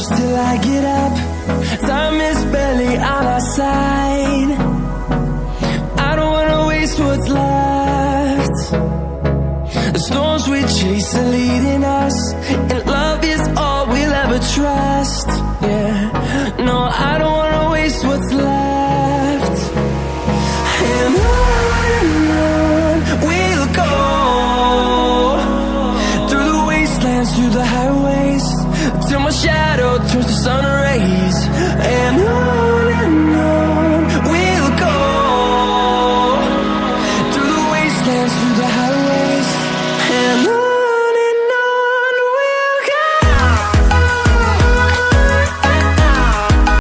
close till I get up. Time is barely on our side. I don't wanna waste what's left. The storms we chase are leading us, and love is all we'll ever trust.